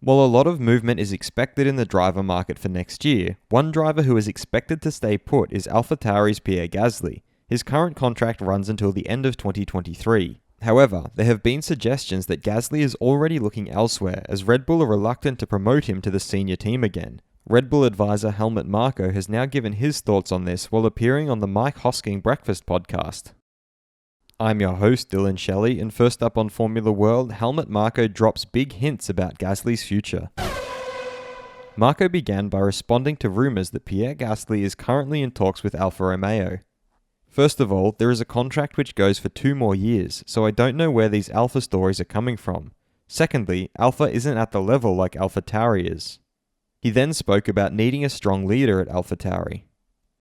While a lot of movement is expected in the driver market for next year, one driver who is expected to stay put is AlphaTauri's Pierre Gasly. His current contract runs until the end of 2023. However, there have been suggestions that Gasly is already looking elsewhere as Red Bull are reluctant to promote him to the senior team again. Red Bull advisor Helmut Marko has now given his thoughts on this while appearing on the Mike Hosking Breakfast podcast. I'm your host, Dillon Shelley, and first up on Formula World, Helmut Marko drops big hints about Gasly's future. Marko began by responding to rumours that Pierre Gasly is currently in talks with Alfa Romeo. First of all, there is a contract which goes for 2 more years, so I don't know where these Alfa stories are coming from. Secondly, Alfa isn't at the level like AlphaTauri is. He then spoke about needing a strong leader at AlphaTauri.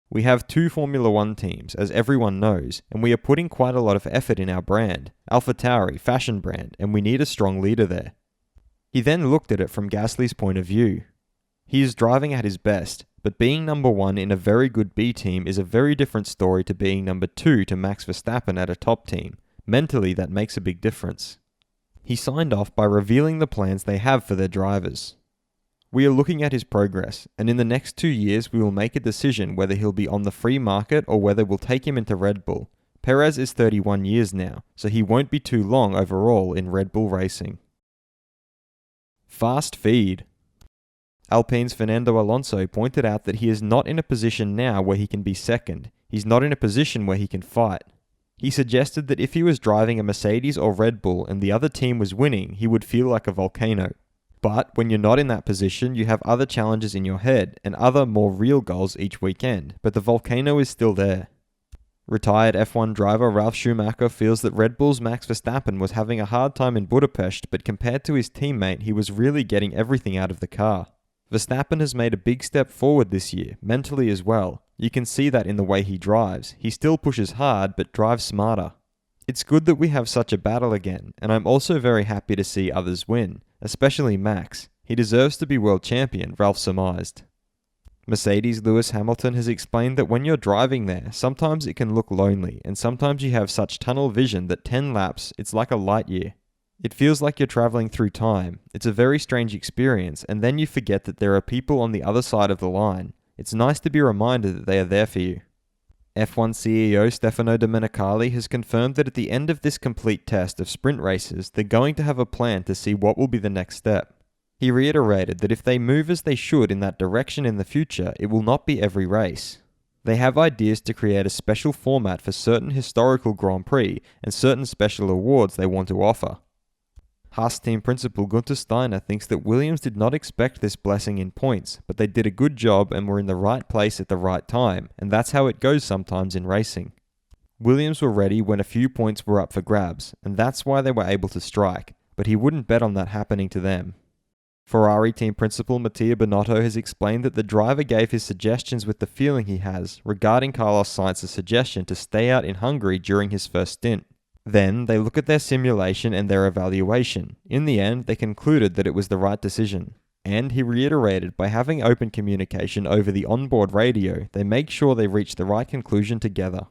We have 2 Formula 1 teams, as everyone knows, and we are putting quite a lot of effort in our brand, AlphaTauri, fashion brand, and we need a strong leader there. He then looked at it from Gasly's point of view. He is driving at his best, but being number 1 in a very good B team is a very different story to being number 2 to Max Verstappen at a top team. Mentally, that makes a big difference. He signed off by revealing the plans they have for their drivers. We are looking at his progress, and in the next 2 years we will make a decision whether he'll be on the free market or whether we'll take him into Red Bull. Perez is 31 years now, so he won't be too long overall in Red Bull racing. Fast feed. Alpine's Fernando Alonso pointed out that he is not in a position now where he can be second. He's not in a position where he can fight. He suggested that if he was driving a Mercedes or Red Bull and the other team was winning, he would feel like a volcano. But when you're not in that position, you have other challenges in your head and other more real goals each weekend, but the volcano is still there. Retired F1 driver Ralf Schumacher feels that Red Bull's Max Verstappen was having a hard time in Budapest, but compared to his teammate, he was really getting everything out of the car. Verstappen has made a big step forward this year, mentally as well. You can see that in the way he drives. He still pushes hard, but drives smarter. It's good that we have such a battle again, and I'm also very happy to see others win, especially Max. He deserves to be world champion, Ralf surmised. Mercedes' Lewis Hamilton has explained that when you're driving there, sometimes it can look lonely, and sometimes you have such tunnel vision that 10 laps, it's like a light year. It feels like you're traveling through time. It's a very strange experience, and then you forget that there are people on the other side of the line. It's nice to be reminded that they are there for you. F1 CEO Stefano Domenicali has confirmed that at the end of this complete test of sprint races, they're going to have a plan to see what will be the next step. He reiterated that if they move as they should in that direction in the future, it will not be every race. They have ideas to create a special format for certain historical Grand Prix and certain special awards they want to offer. Haas team principal Gunther Steiner thinks that Williams did not expect this blessing in points, but they did a good job and were in the right place at the right time, and that's how it goes sometimes in racing. Williams were ready when a few points were up for grabs, and that's why they were able to strike, but he wouldn't bet on that happening to them. Ferrari team principal Mattia Binotto has explained that the driver gave his suggestions with the feeling he has regarding Carlos Sainz's suggestion to stay out in Hungary during his first stint. Then, they look at their simulation and their evaluation. In the end, they concluded that it was the right decision. And he reiterated by having open communication over the onboard radio, they make sure they reach the right conclusion together.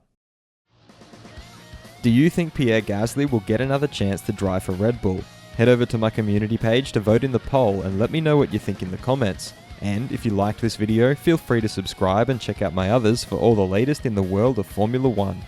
Do you think Pierre Gasly will get another chance to drive for Red Bull? Head over to my community page to vote in the poll and let me know what you think in the comments. And if you liked this video, feel free to subscribe and check out my others for all the latest in the world of Formula 1.